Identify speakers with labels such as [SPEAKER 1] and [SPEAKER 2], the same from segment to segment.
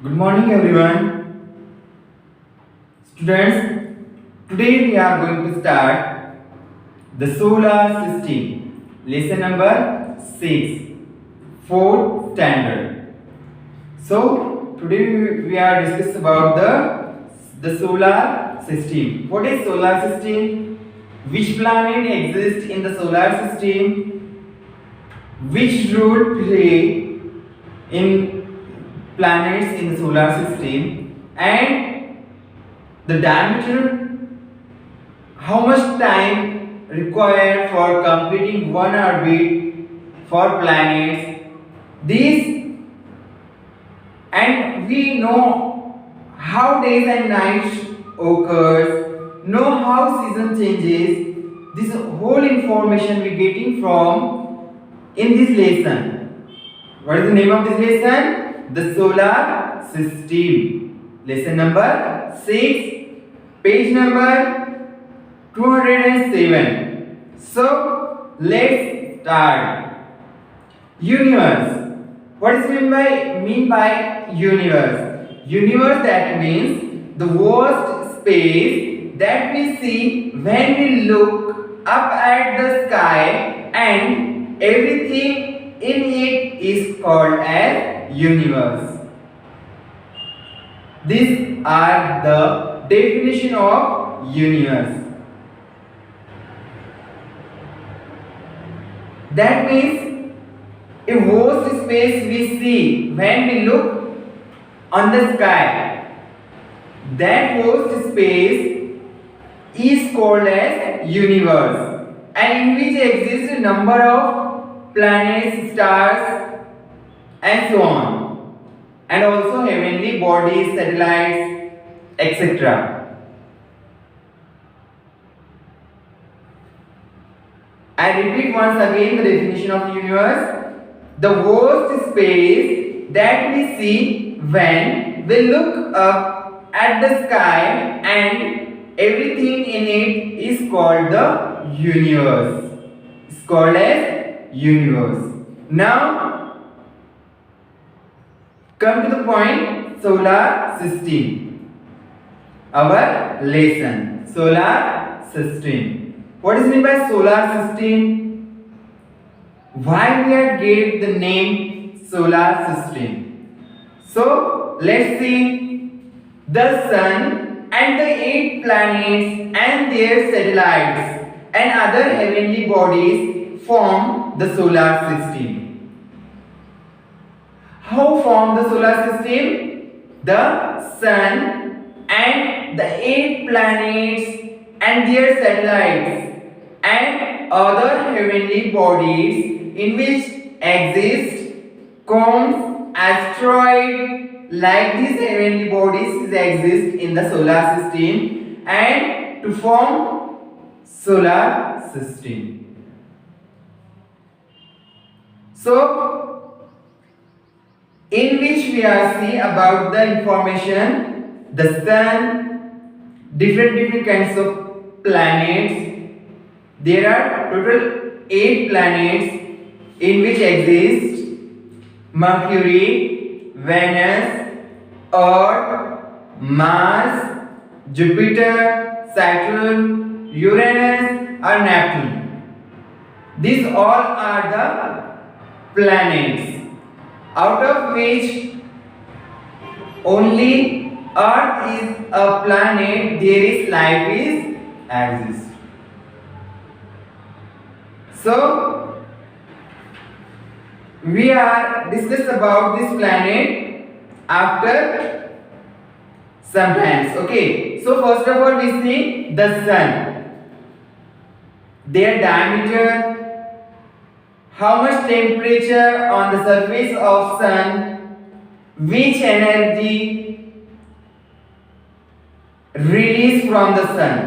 [SPEAKER 1] Good morning everyone. Students, today we are going to start the solar system. Lesson number 6, 4th standard. So, today we are discussing about the solar system. What is solar system? Which planet exists in the solar system? Which role play in planets in the solar system, and the diameter, how much time required for completing one orbit for planets. These, and we know how days and nights occurs, know how season changes. This whole information we getting from in this lesson. What is the name of this lesson? The solar system. Lesson number 6, page number 207. So let's start. Universe. What is mean by universe? Universe, that means the vast space that we see when we look up at the sky, and everything in it is called as universe. These are the definition of universe. That means a vast space we see when we look on the sky. That vast space is called as universe, and in which exists a number of planets, stars, and so on, and also heavenly bodies, satellites, etc. I repeat once again the definition of universe: the vast space that we see when we look up at the sky, and everything in it is called the universe. It's called as universe. Now come to the point, solar system. Our lesson, solar system. What is meant by solar system? Why we are gave the name solar system? So let's see. The sun and the 8 planets and their satellites and other heavenly bodies form the solar system. How form the solar system? The sun and the 8 planets and their satellites and other heavenly bodies in which exist comets, asteroids, like these heavenly bodies exist in the solar system, and to form solar system. So, in which we are seeing about the information, the sun, different kinds of planets. There are total 8 planets in which exist Mercury, Venus, Earth, Mars, Jupiter, Saturn, Uranus, or Neptune. These all are the planets, out of which only Earth is a planet there is life is exists. So we are discuss about this planet after sometimes. Okay, so first of all we see the sun, their diameter, how much temperature on the surface of sun, which energy released from the sun.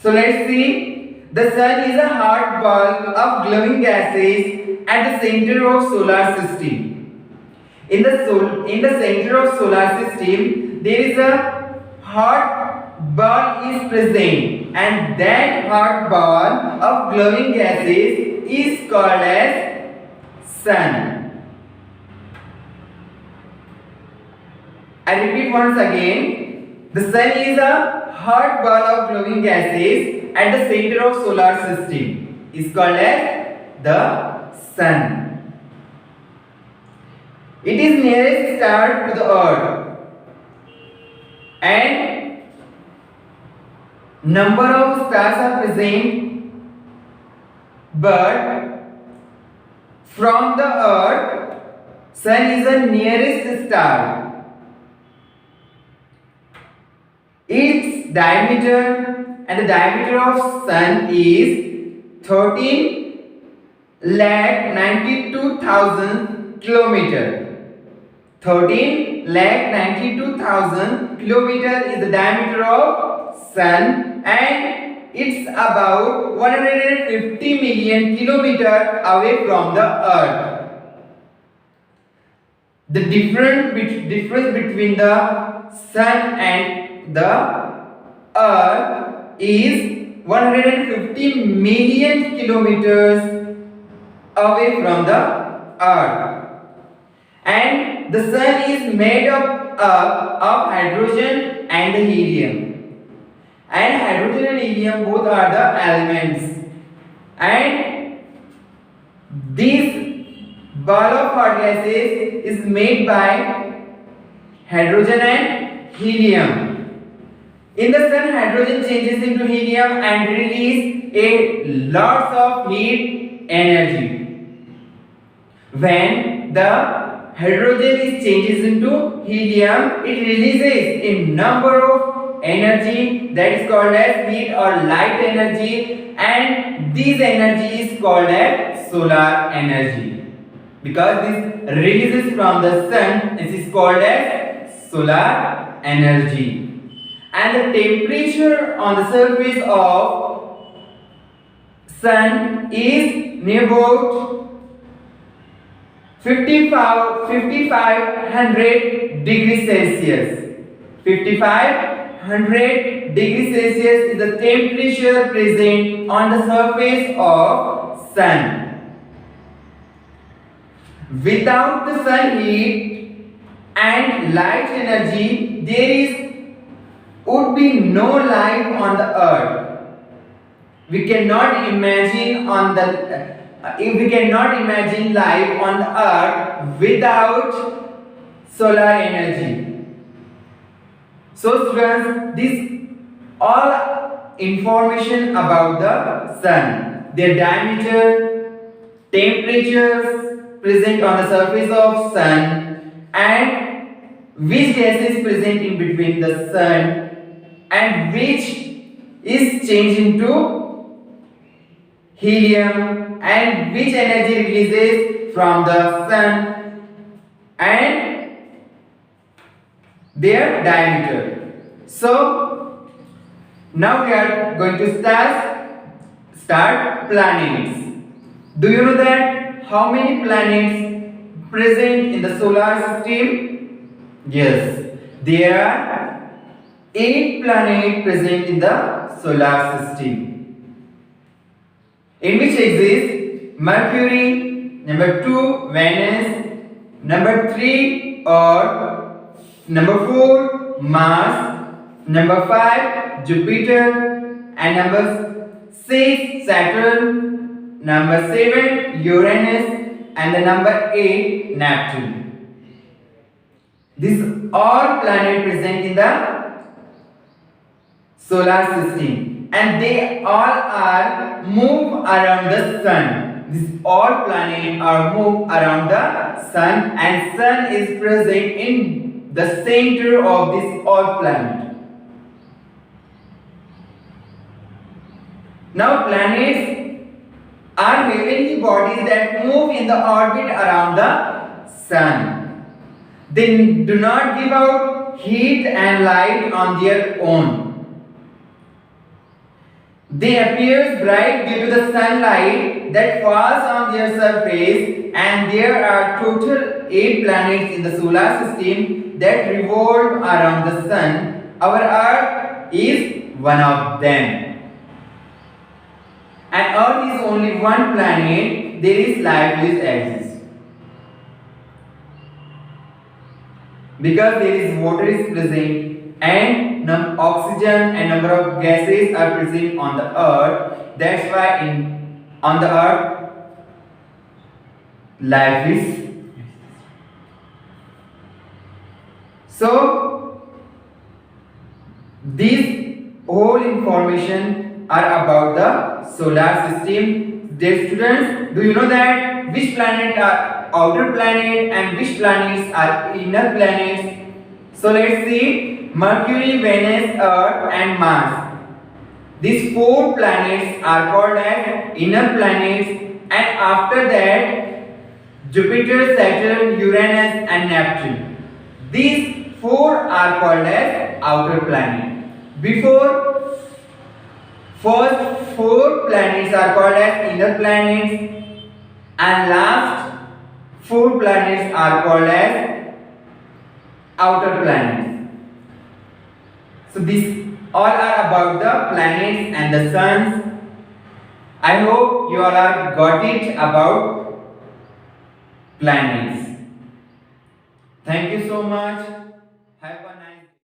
[SPEAKER 1] So let's see. The sun is a hard ball of glowing gases at the center of solar system. In the center of solar system, there is a hot ball is present, and that hot ball of glowing gases is called as sun. I repeat once again. The sun is a hot ball of glowing gases at the center of solar system. Is called as the sun. It is nearest star to the earth, and number of stars are present, but from the earth, sun is the nearest star. Its diameter, and the diameter of sun is 13,92,000 kilometer. 13,92,000 kilometer is the diameter of sun, and it's about 150 million kilometer away from the earth. The difference between the sun and the earth is 150 million kilometers away from the earth, and the sun is made up of hydrogen and helium, and hydrogen and helium both are the elements, and this ball of hot gases is made by hydrogen and helium. In the sun, hydrogen changes into helium and release a lots of heat energy. When the hydrogen is changes into helium, it releases a number of energy that is called as heat or light energy, and this energy is called as solar energy. Because this releases from the sun, this is called as solar energy. And the temperature on the surface of sun is near about 5500 degrees Celsius. 5500 degrees Celsius is the temperature present on the surface of sun. Without the sun heat and light energy, there would be no life on the earth. We cannot imagine life on the earth without solar energy. So students, this all information about the sun, their diameter, temperatures present on the surface of sun, and which gas is present in between the sun, and which is changed into helium, and which energy releases from the sun, and their diameter. So now we are going to start planets. Do you know that how many planets present in the solar system? Yes, there are 8 planets present in the solar system, in which exist Mercury, number 2 Venus, number 3 Earth, number 4 Mars, number 5 Jupiter, and number 6 Saturn, number 7 Uranus, and the number 8 Neptune. These all planets present in the solar system, and they all are move around the sun. These all planets are move around the sun, and sun is present in the center of this all planet. Now planets are heavenly bodies that move in the orbit around the sun. They do not give out heat and light on their own. They appear bright due to the sunlight that falls on their surface, and there are total 8 planets in the solar system that revolve around the sun. Our Earth is one of them. And Earth is only one planet, there is life which exists. because there is water is present and oxygen and number of gases are present on the earth. That's why on the earth life is. So these whole information are about the solar system. Dear students, do you know that which planet are outer planet and which planets are inner planets? So let's see: Mercury, Venus, Earth and Mars. These four planets are called as inner planets, and after that Jupiter, Saturn, Uranus and Neptune. These four are called as outer planets. Before, first four planets are called as inner planets, and last four planets are called as outer planets. So these all are about the planets and the suns. I hope you all are got it about planets. Thank you so much. Have a nice